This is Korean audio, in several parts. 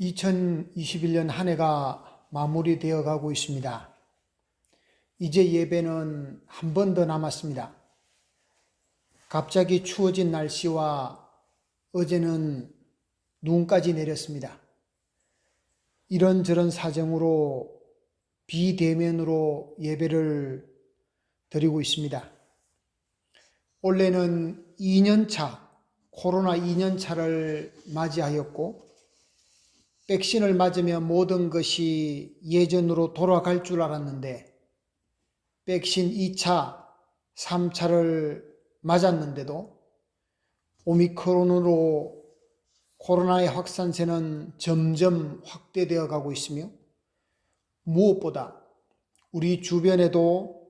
2021년 한 해가 마무리되어 가고 있습니다. 이제 예배는 한 번 더 남았습니다. 갑자기 추워진 날씨와 어제는 눈까지 내렸습니다. 이런저런 사정으로 비대면으로 예배를 드리고 있습니다. 올해는 코로나 2년차를 맞이하였고, 백신을 맞으면 모든 것이 예전으로 돌아갈 줄 알았는데, 백신 2차, 3차를 맞았는데도 오미크론으로 코로나의 확산세는 점점 확대되어 가고 있으며, 무엇보다 우리 주변에도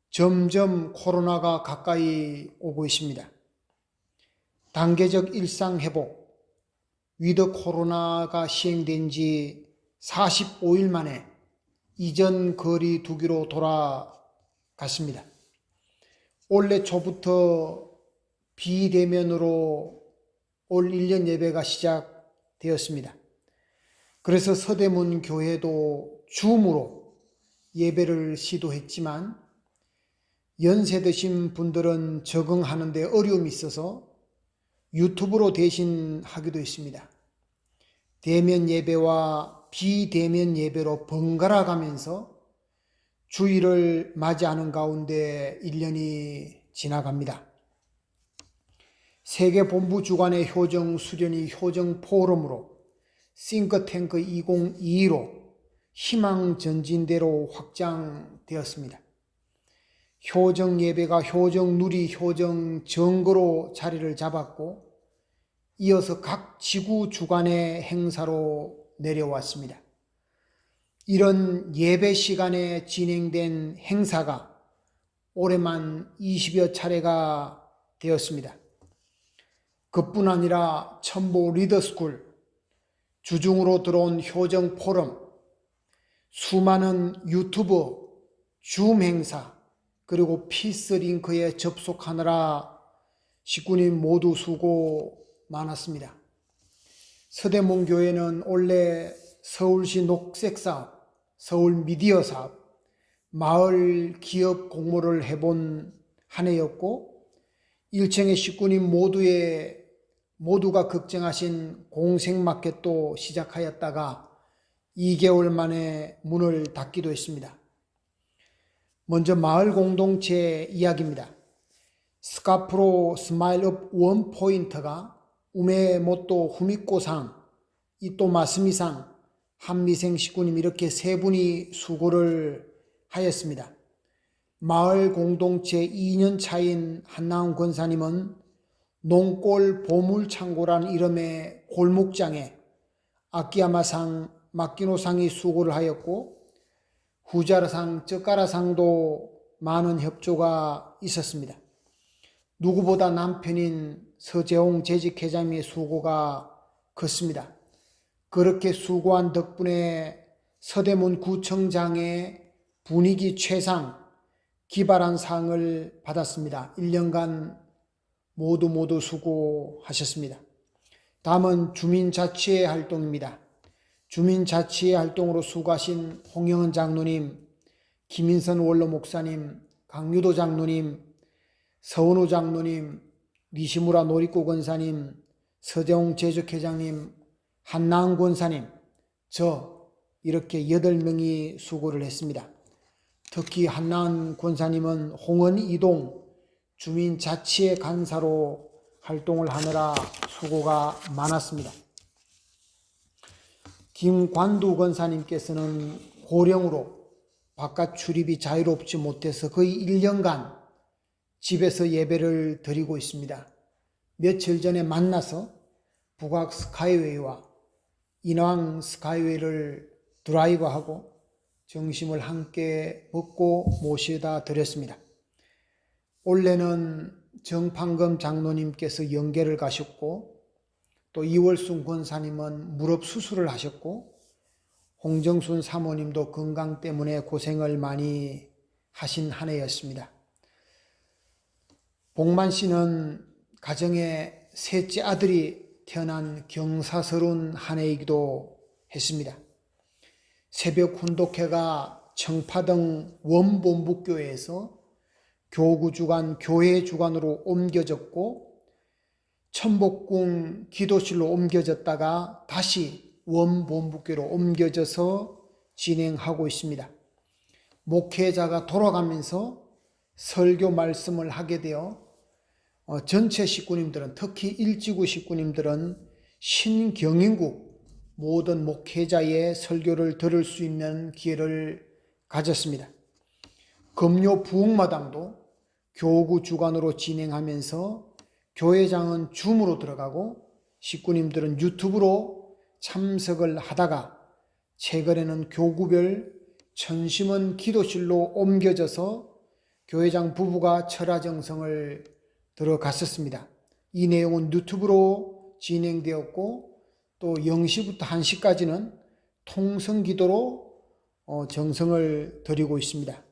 점점 코로나가 가까이 오고 있습니다. 단계적 일상 회복, 위드 코로나가 시행된 지 45일 만에 이전 거리 두기로 돌아갔습니다. 올해 초부터 비대면으로 올 1년 예배가 시작되었습니다. 그래서 서대문 교회도 줌으로 예배를 시도했지만 연세 드신 분들은 적응하는 데 어려움이 있어서 유튜브로 대신 하기도 했습니다. 대면 예배와 비대면 예배로 번갈아 가면서 주일을 맞이하는 가운데 1년이 지나갑니다. 세계본부 주관의 효정 수련이 효정 포럼으로 싱크탱크 2022로 희망 전진대로 확장되었습니다. 효정 예배가 효정 누리 효정 정거로 자리를 잡았고, 이어서 각 지구 주관의 행사로 내려왔습니다. 이런 예배 시간에 진행된 행사가 올해만 20여 차례가 되었습니다. 그뿐 아니라 첨보 리더스쿨, 주중으로 들어온 효정 포럼, 수많은 유튜브, 줌 행사, 그리고 피스링크에 접속하느라 식구님 모두 수고 많았습니다. 서대문 교회는 올해 서울시 녹색사업, 서울 미디어 사업, 마을 기업 공모를 해본 한 해였고, 1층의 식구님 모두가 걱정하신 공생마켓도 시작하였다가 2개월 만에 문을 닫기도 했습니다. 먼저 마을 공동체 이야기입니다. 스카프로 스마일업 원포인트가 우메모토 후미코상, 이또 마스미상, 한미생 식구님 이렇게 세 분이 수고를 하였습니다. 마을 공동체 2년 차인 한나훈 권사님은 농골 보물창고라는 이름의 골목장에 아키야마상, 마키노상이 수고를 하였고, 후자라상, 쩌까라상도 많은 협조가 있었습니다. 누구보다 남편인 서재홍 재직회장의 수고가 컸습니다. 그렇게 수고한 덕분에 서대문 구청장의 분위기 최상 기발한 상을 받았습니다. 1년간 모두 수고하셨습니다. 다음은 주민자치회 활동입니다. 주민자치회 활동으로 수고하신 홍영은 장로님, 김인선 원로 목사님, 강유도 장로님, 서은호 장로님, 니시무라 노리코 권사님, 서재홍 제적회장님, 한나은 권사님, 이렇게 8명이 수고를 했습니다. 특히 한나은 권사님은 홍은 이동 주민자치회 간사로 활동을 하느라 수고가 많았습니다. 김관두 권사님께서는 고령으로 바깥 출입이 자유롭지 못해서 거의 1년간 집에서 예배를 드리고 있습니다. 며칠 전에 만나서 북악 스카이웨이와 인왕 스카이웨이를 드라이브하고 점심을 함께 먹고 모시다 드렸습니다. 올해는 정판금 장로님께서 영계를 가셨고, 또 이월순 권사님은 무릎 수술을 하셨고, 홍정순 사모님도 건강 때문에 고생을 많이 하신 한 해였습니다. 복만 씨는 가정에 셋째 아들이 태어난 경사스러운 한 해이기도 했습니다. 새벽 훈독회가 청파동 원본부교회에서 교구 주관, 교회 주관으로 옮겨졌고 천복궁 기도실로 옮겨졌다가 다시 원본부교로 옮겨져서 진행하고 있습니다. 목회자가 돌아가면서 설교 말씀을 하게 되어 전체 식구님들은, 특히 일지구 식구님들은 신경인국 모든 목회자의 설교를 들을 수 있는 기회를 가졌습니다. 금요 부흥마당도 교구 주관으로 진행하면서 교회장은 줌으로 들어가고 식구님들은 유튜브로 참석을 하다가 최근에는 교구별 천심원 기도실로 옮겨져서 교회장 부부가 철야정성을 들어갔었습니다. 이 내용은 유튜브로 진행되었고 또 0시부터 1시까지는 통성기도로 정성을 드리고 있습니다.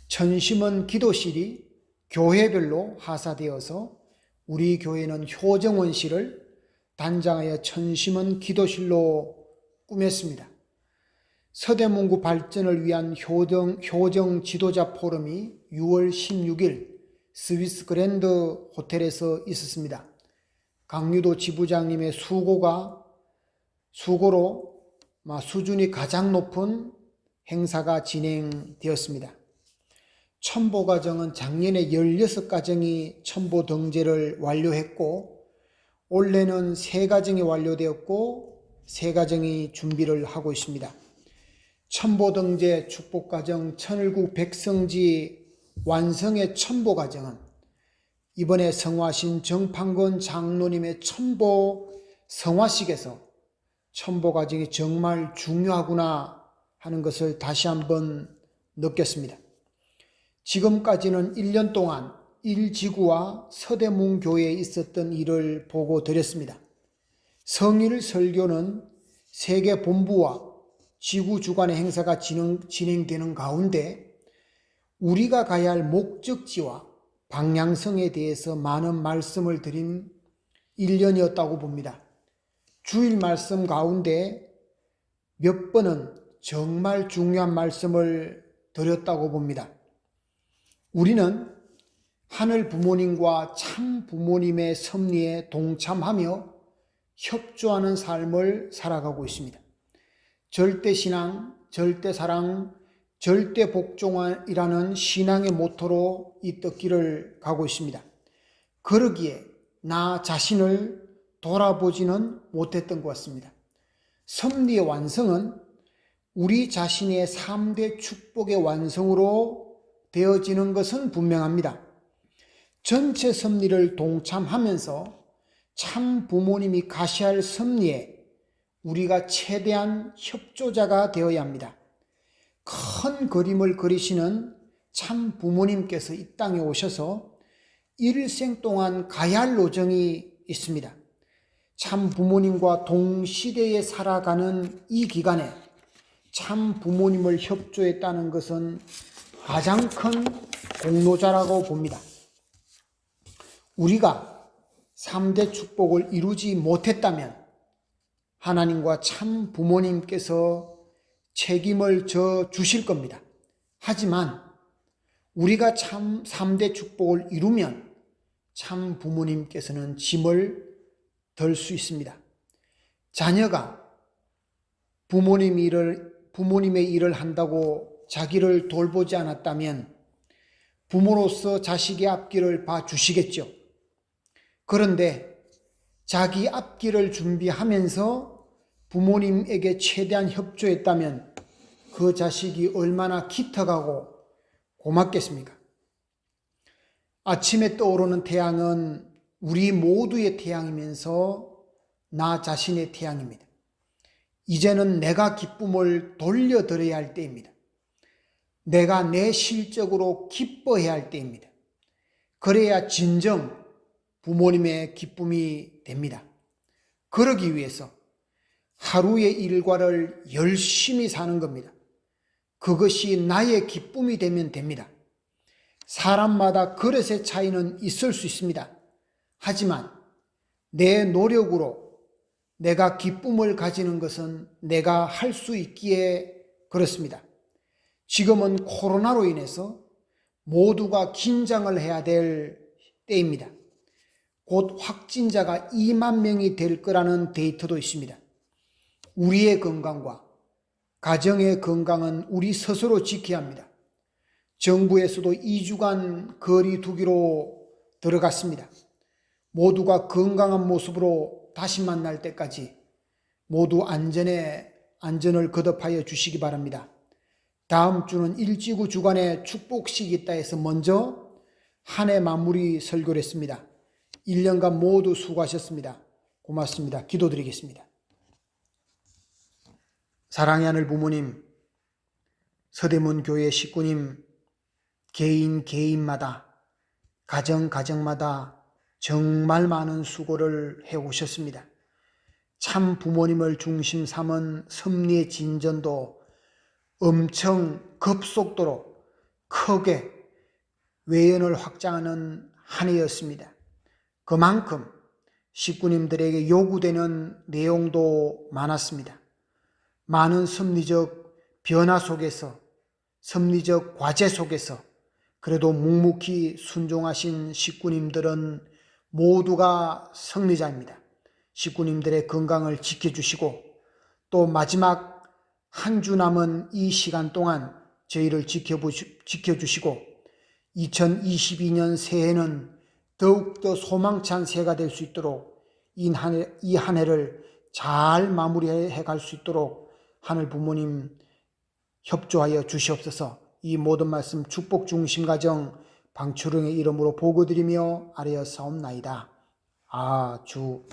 천심원 기도실이 교회별로 하사되어서 우리 교회는 효정원실을 단장하여 천심원 기도실로 꾸몄습니다. 서대문구 발전을 위한 효정 지도자 포럼이 6월 16일 스위스 그랜드 호텔에서 있었습니다. 강유도 지부장님의 수고로 수준이 가장 높은 행사가 진행되었습니다. 첨보과정은 작년에 16과정이 첨보등재를 완료했고 올해는 3과정이 완료되었고 3과정이 준비를 하고 있습니다. 첨보등재 축복과정 천일국 백성지 완성의 첨보과정은 이번에 성화신 정판권 장로님의 첨보 성화식에서 첨보과정이 정말 중요하구나 하는 것을 다시 한번 느꼈습니다. 지금까지는 1년 동안 일지구와 서대문교회에 있었던 일을 보고 드렸습니다. 성일 설교는 세계 본부와 지구 주관의 행사가 진행되는 가운데 우리가 가야 할 목적지와 방향성에 대해서 많은 말씀을 드린 1년이었다고 봅니다. 주일 말씀 가운데 몇 번은 정말 중요한 말씀을 드렸다고 봅니다. 우리는 하늘 부모님과 참 부모님의 섭리에 동참하며 협조하는 삶을 살아가고 있습니다. 절대신앙, 절대사랑, 절대복종이라는 신앙의 모토로 이 떡길을 가고 있습니다. 그러기에 나 자신을 돌아보지는 못했던 것 같습니다. 섭리의 완성은 우리 자신의 3대 축복의 완성으로 되어지는 것은 분명합니다. 전체 섭리를 동참하면서 참 부모님이 가시할 섭리에 우리가 최대한 협조자가 되어야 합니다. 큰 그림을 그리시는 참 부모님께서 이 땅에 오셔서 일생 동안 가야 할 노정이 있습니다. 참 부모님과 동시대에 살아가는 이 기간에 참 부모님을 협조했다는 것은 가장 큰 공로자라고 봅니다. 우리가 3대 축복을 이루지 못했다면 하나님과 참 부모님께서 책임을 져 주실 겁니다. 하지만 우리가 참 3대 축복을 이루면 참 부모님께서는 짐을 덜 수 있습니다. 자녀가 부모님의 일을 한다고 자기를 돌보지 않았다면 부모로서 자식의 앞길을 봐주시겠죠. 그런데 자기 앞길을 준비하면서 부모님에게 최대한 협조했다면 그 자식이 얼마나 기특하고 고맙겠습니까? 아침에 떠오르는 태양은 우리 모두의 태양이면서 나 자신의 태양입니다. 이제는 내가 기쁨을 돌려드려야 할 때입니다. 내가 내 실적으로 기뻐해야 할 때입니다. 그래야 진정 부모님의 기쁨이 됩니다. 그러기 위해서 하루의 일과를 열심히 사는 겁니다. 그것이 나의 기쁨이 되면 됩니다. 사람마다 그릇의 차이는 있을 수 있습니다. 하지만 내 노력으로 내가 기쁨을 가지는 것은 내가 할 수 있기에 그렇습니다. 지금은 코로나로 인해서 모두가 긴장을 해야 될 때입니다. 곧 확진자가 2만 명이 될 거라는 데이터도 있습니다. 우리의 건강과 가정의 건강은 우리 스스로 지켜야 합니다. 정부에서도 2주간 거리 두기로 들어갔습니다. 모두가 건강한 모습으로 다시 만날 때까지 모두 안전을 거듭하여 주시기 바랍니다. 다음 주는 일지구 주간에 축복식이 있다 해서 먼저 한 해 마무리 설교를 했습니다. 1년간 모두 수고하셨습니다. 고맙습니다. 기도드리겠습니다. 사랑의 하늘 부모님, 서대문 교회 식구님, 개인마다 가정마다 정말 많은 수고를 해오셨습니다. 참 부모님을 중심 삼은 섭리의 진전도 엄청 급속도로 크게 외연을 확장하는 한 해였습니다. 그만큼 식구님들에게 요구되는 내용도 많았습니다. 많은 섭리적 변화 속에서, 섭리적 과제 속에서 그래도 묵묵히 순종하신 식구님들은 모두가 승리자입니다. 식구님들의 건강을 지켜주시고 또 마지막 한 주 남은 이 시간 동안 저희를 지켜주시고 2022년 새해는 더욱더 소망찬 새해가 될 수 있도록 이 한 해를 잘 마무리해 갈 수 있도록 하늘 부모님 협조하여 주시옵소서. 이 모든 말씀 축복 중심 가정 방초령의 이름으로 보고드리며 아뢰어 사옵나이다. 아주